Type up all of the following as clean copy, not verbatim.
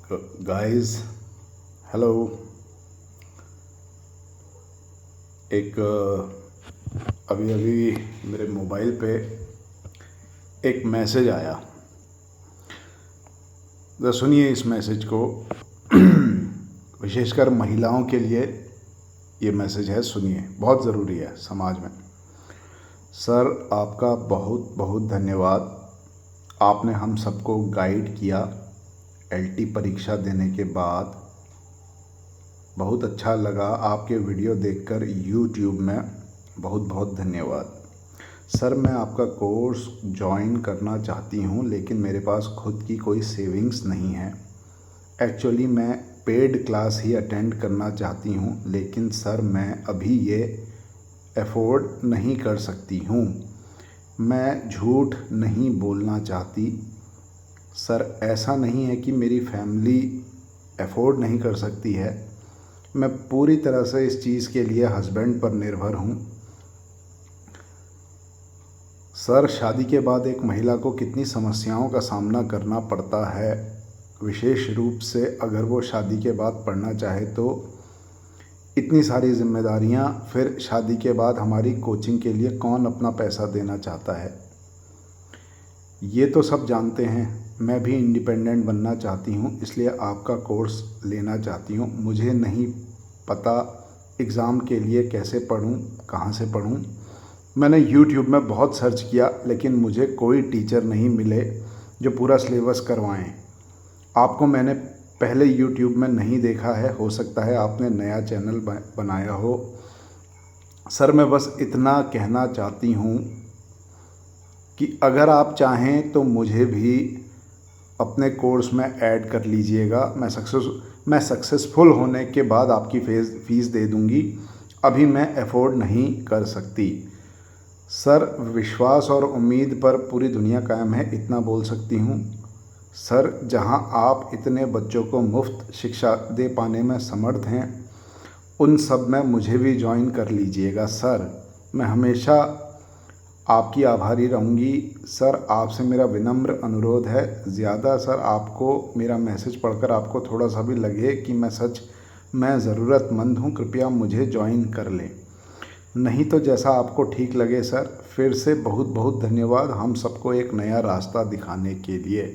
Guys, hello. एक अभी अभी मेरे मोबाइल पे एक मैसेज आया। तो सुनिए इस मैसेज को। विशेषकर महिलाओं के लिए ये मैसेज है, सुनिए, बहुत ज़रूरी है समाज में। सर, आपका बहुत बहुत धन्यवाद। आपने हम सबको गाइड किया एलटी परीक्षा देने के बाद। बहुत अच्छा लगा आपके वीडियो देखकर यूट्यूब में। बहुत बहुत धन्यवाद। सर, मैं आपका कोर्स ज्वाइन करना चाहती हूँ, लेकिन मेरे पास खुद की कोई सेविंग्स नहीं है। एक्चुअली मैं पेड क्लास ही अटेंड करना चाहती हूँ, लेकिन सर मैं अभी ये अफोर्ड नहीं कर सकती हूँ। मैं झूठ नहीं बोलना चाहती। सर, ऐसा नहीं है कि मेरी फैमिली अफोर्ड नहीं कर सकती है। मैं पूरी तरह से इस चीज़ के लिए हस्बैंड पर निर्भर हूँ। सर, शादी के बाद एक महिला को कितनी समस्याओं का सामना करना पड़ता है, विशेष रूप से अगर वो शादी के बाद पढ़ना चाहे तो। इतनी सारी जिम्मेदारियाँ, फिर शादी के बाद हमारी कोचिंग के लिए कौन अपना पैसा देना चाहता है। ये तो सब जानते हैं। मैं भी इंडिपेंडेंट बनना चाहती हूँ, इसलिए आपका कोर्स लेना चाहती हूँ। मुझे नहीं पता एग्ज़ाम के लिए कैसे पढूं, कहाँ से पढूं। मैंने यूट्यूब में बहुत सर्च किया, लेकिन मुझे कोई टीचर नहीं मिले जो पूरा सिलेबस करवाएं। आपको मैंने पहले यूट्यूब में नहीं देखा है, हो सकता है आपने नया चैनल बनाया हो। सर, मैं बस इतना कहना चाहती हूँ कि अगर आप चाहें तो मुझे भी अपने कोर्स में ऐड कर लीजिएगा। मैं सक्सेसफुल होने के बाद आपकी फ़ीस दे दूँगी। अभी मैं अफोर्ड नहीं कर सकती। सर, विश्वास और उम्मीद पर पूरी दुनिया कायम है, इतना बोल सकती हूँ। सर, जहाँ आप इतने बच्चों को मुफ्त शिक्षा दे पाने में समर्थ हैं, उन सब में मुझे भी ज्वाइन कर लीजिएगा। सर, मैं हमेशा आपकी आभारी रहूँगी। सर, आपसे मेरा विनम्र अनुरोध है। ज़्यादा सर, आपको मेरा मैसेज पढ़कर आपको थोड़ा सा भी लगे कि मैं ज़रूरतमंद हूँ, कृपया मुझे ज्वाइन कर लें। नहीं तो जैसा आपको ठीक लगे सर। फिर से बहुत बहुत धन्यवाद हम सबको एक नया रास्ता दिखाने के लिए,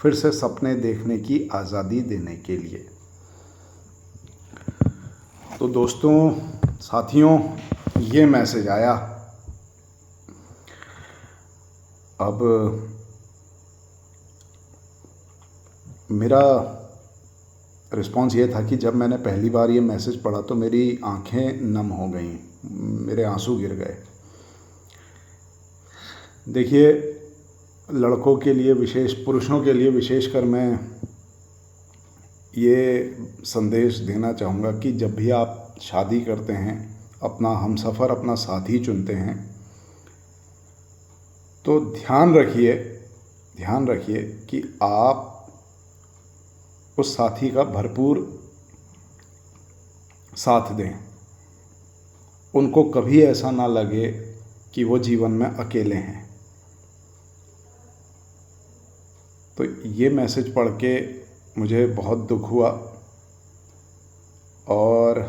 फिर से सपने देखने की आज़ादी देने के लिए। तो दोस्तों, साथियों, ये मैसेज आया। अब मेरा रिस्पॉन्स ये था कि जब मैंने पहली बार ये मैसेज पढ़ा तो मेरी आंखें नम हो गईं, मेरे आंसू गिर गए। देखिए, लड़कों के लिए पुरुषों के लिए विशेषकर मैं ये संदेश देना चाहूँगा कि जब भी आप शादी करते हैं, अपना हमसफ़र, अपना साथी चुनते हैं, तो ध्यान रखिए कि आप उस साथी का भरपूर साथ दें। उनको कभी ऐसा ना लगे कि वो जीवन में अकेले हैं। तो ये मैसेज पढ़ के मुझे बहुत दुख हुआ, और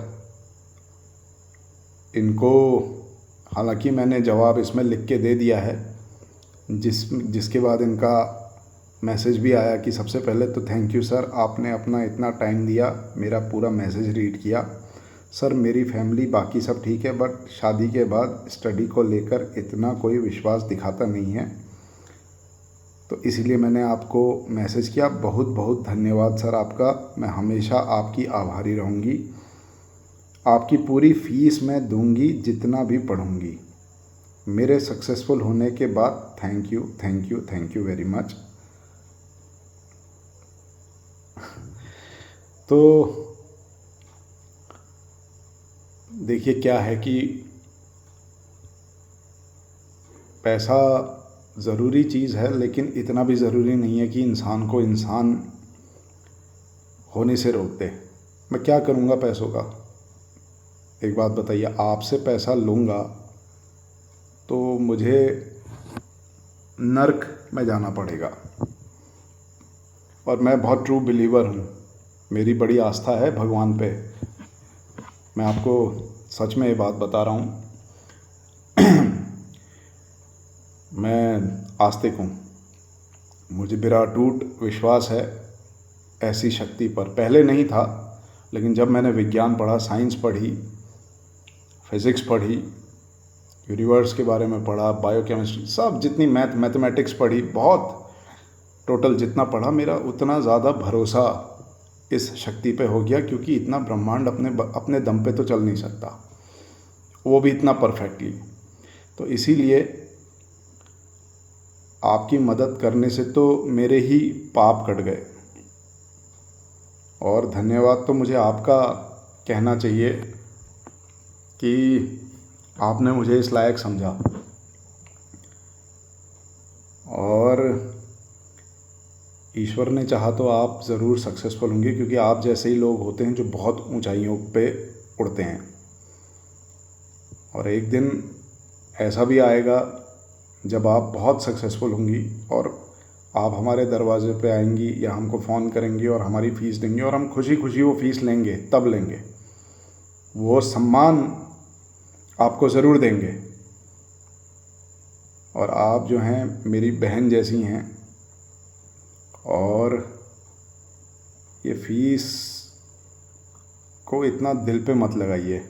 इनको हालांकि मैंने जवाब इसमें लिख के दे दिया है, जिसके बाद इनका मैसेज भी आया कि सबसे पहले तो थैंक यू सर, आपने अपना इतना टाइम दिया, मेरा पूरा मैसेज रीड किया। सर, मेरी फैमिली बाकी सब ठीक है, बट शादी के बाद स्टडी को लेकर इतना कोई विश्वास दिखाता नहीं है, तो इसीलिए मैंने आपको मैसेज किया। बहुत बहुत धन्यवाद सर आपका। मैं हमेशा आपकी आभारी रहूँगी। आपकी पूरी फ़ीस मैं दूँगी जितना भी पढ़ूँगी। मेरे सक्सेसफुल होने के बाद थैंक यू वेरी मच। तो देखिए, क्या है कि पैसा ज़रूरी चीज़ है, लेकिन इतना भी ज़रूरी नहीं है कि इंसान को इंसान होने से रोक दे। मैं क्या करूँगा पैसों का? एक बात बताइए, आपसे पैसा लूँगा तो मुझे नर्क में जाना पड़ेगा। और मैं बहुत ट्रू बिलीवर हूँ। मेरी बड़ी आस्था है भगवान पे। मैं आपको सच में ये बात बता रहा हूँ। मैं आस्तिक हूँ। मुझे मेरा अटूट विश्वास है ऐसी शक्ति पर। पहले नहीं था, लेकिन जब मैंने विज्ञान पढ़ा, साइंस पढ़ी, फिज़िक्स पढ़ी, यूनिवर्स के बारे में पढ़ा, बायोकेमिस्ट्री, सब जितनी मैथमेटिक्स पढ़ी, बहुत टोटल जितना पढ़ा, मेरा उतना ज़्यादा भरोसा इस शक्ति पे हो गया, क्योंकि इतना ब्रह्मांड अपने दम पे तो चल नहीं सकता, वो भी इतना परफेक्टली। तो इसीलिए आपकी मदद करने से तो मेरे ही पाप कट गए। और धन्यवाद तो मुझे आपका कहना चाहिए कि आपने मुझे इस लायक समझा। और ईश्वर ने चाहा तो आप ज़रूर सक्सेसफुल होंगे, क्योंकि आप जैसे ही लोग होते हैं जो बहुत ऊंचाइयों पे उड़ते हैं। और एक दिन ऐसा भी आएगा जब आप बहुत सक्सेसफुल होंगी और आप हमारे दरवाजे पे आएंगी या हमको फ़ोन करेंगी और हमारी फ़ीस देंगी, और हम खुशी खुशी वो फ़ीस लेंगे, तब लेंगे। वो सम्मान आपको ज़रूर देंगे। और आप जो हैं मेरी बहन जैसी हैं। और ये फ़ीस को इतना दिल पे मत लगाइए।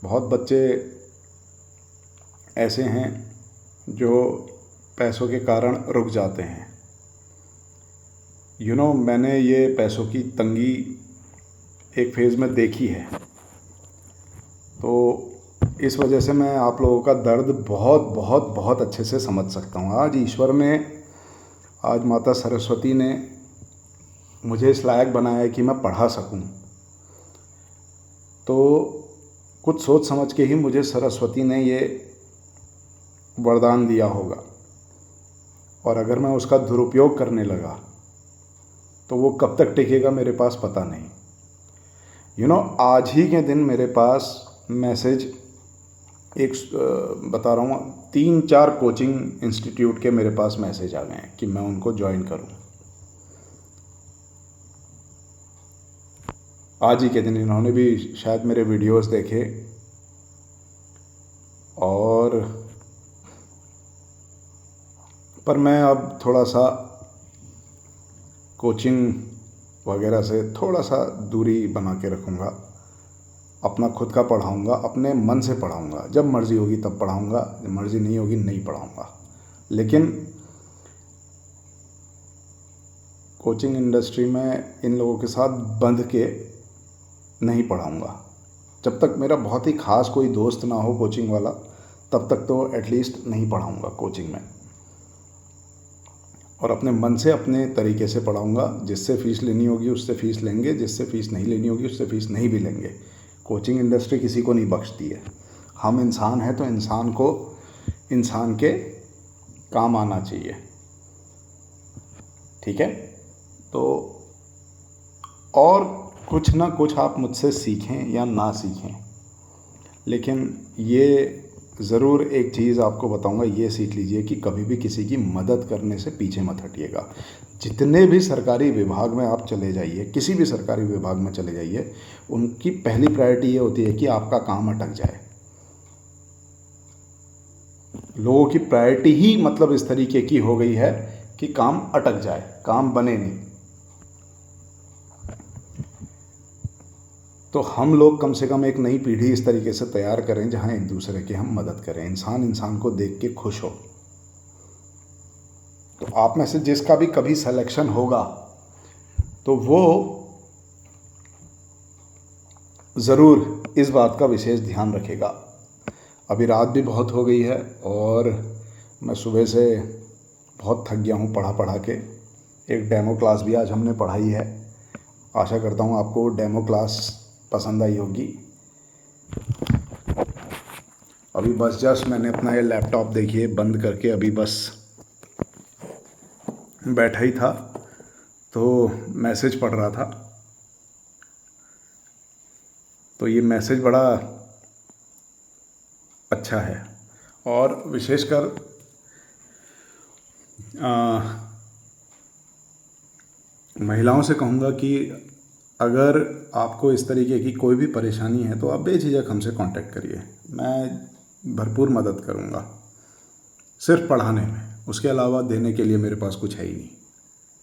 बहुत बच्चे ऐसे हैं जो पैसों के कारण रुक जाते हैं। मैंने ये पैसों की तंगी एक फेज़ में देखी है, तो इस वजह से मैं आप लोगों का दर्द बहुत बहुत बहुत अच्छे से समझ सकता हूँ। आज माता सरस्वती ने मुझे इस लायक बनाया है कि मैं पढ़ा सकूँ। तो कुछ सोच समझ के ही मुझे सरस्वती ने ये वरदान दिया होगा, और अगर मैं उसका दुरुपयोग करने लगा तो वो कब तक टिकेगा मेरे पास पता नहीं। आज ही के दिन मेरे पास मैसेज बता रहा हूँ, 3-4 कोचिंग इंस्टीट्यूट के मेरे पास मैसेज आ गए हैं कि मैं उनको ज्वाइन करूँ। आज ही के दिन इन्होंने भी शायद मेरे वीडियोस देखे, और पर मैं अब थोड़ा सा कोचिंग वगैरह से थोड़ा सा दूरी बना के रखूँगा। अपना खुद का पढ़ाऊँगा, अपने मन से पढ़ाऊँगा। जब मर्ज़ी होगी तब पढ़ाऊँगा, जब मर्ज़ी नहीं होगी नहीं पढ़ाऊँगा। लेकिन कोचिंग इंडस्ट्री में इन लोगों के साथ बंध के नहीं पढ़ाऊँगा। जब तक मेरा बहुत ही ख़ास कोई दोस्त ना हो कोचिंग वाला, तब तक तो एटलीस्ट नहीं पढ़ाऊँगा कोचिंग में। और अपने मन से, अपने तरीके से पढ़ाऊँगा। जिससे फ़ीस लेनी होगी उससे फ़ीस लेंगे, जिससे फ़ीस नहीं लेनी होगी उससे फ़ीस नहीं भी लेंगे। कोचिंग इंडस्ट्री किसी को नहीं बख्शती है। हम इंसान हैं तो इंसान को इंसान के काम आना चाहिए, ठीक है। तो और कुछ ना कुछ आप मुझसे सीखें या ना सीखें, लेकिन ये ज़रूर एक चीज़ आपको बताऊंगा, ये सीख लीजिए कि कभी भी किसी की मदद करने से पीछे मत हटिएगा। जितने भी सरकारी विभाग में आप चले जाइए, किसी भी सरकारी विभाग में चले जाइए, उनकी पहली प्रायोरिटी ये होती है कि आपका काम अटक जाए। लोगों की प्रायोरिटी ही मतलब इस तरीके की हो गई है कि काम अटक जाए, काम बने नहीं। तो हम लोग कम से कम एक नई पीढ़ी इस तरीके से तैयार करें जहां एक दूसरे की हम मदद करें, इंसान इंसान को देख के खुश हो। तो आप में से जिसका भी कभी सिलेक्शन होगा तो वो ज़रूर इस बात का विशेष ध्यान रखेगा। अभी रात भी बहुत हो गई है और मैं सुबह से बहुत थक गया हूँ पढ़ा पढ़ा के। एक डेमो क्लास भी आज हमने पढ़ाई है। आशा करता हूँ आपको डेमो क्लास पसंद आई होगी। अभी बस जस्ट मैंने अपना ये लैपटॉप देखिए बंद करके अभी बस बैठा ही था, तो मैसेज पढ़ रहा था। तो ये मैसेज बड़ा अच्छा है, और विशेषकर महिलाओं से कहूँगा कि अगर आपको इस तरीके की कोई भी परेशानी है तो आप बेझिझक हमसे कांटेक्ट करिए, मैं भरपूर मदद करूँगा, सिर्फ पढ़ाने में। उसके अलावा देने के लिए मेरे पास कुछ है ही नहीं,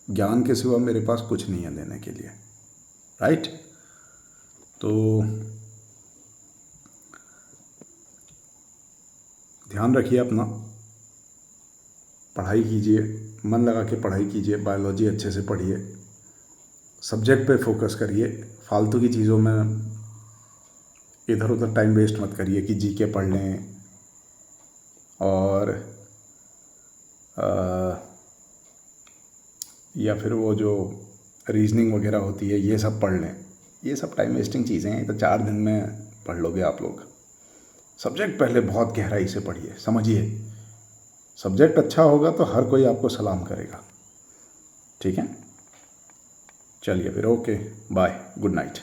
ज्ञान के सिवा मेरे पास कुछ नहीं है देने के लिए, राइट। तो ध्यान रखिए अपना, पढ़ाई कीजिए, मन लगा के पढ़ाई कीजिए, बायोलॉजी अच्छे से पढ़िए, सब्जेक्ट पे फोकस करिए, फालतू की चीज़ों में इधर उधर टाइम वेस्ट मत करिए कि जीके पढ़ लें और या फिर वो जो रीजनिंग वगैरह होती है ये सब पढ़ लें। ये सब टाइम वेस्टिंग चीज़ें हैं, तो 4 दिन में पढ़ लोगे आप लोग। सब्जेक्ट पहले बहुत गहराई से पढ़िए, समझिए। सब्जेक्ट अच्छा होगा तो हर कोई आपको सलाम करेगा, ठीक है। चलिए फिर, ओके बाय, गुड नाइट।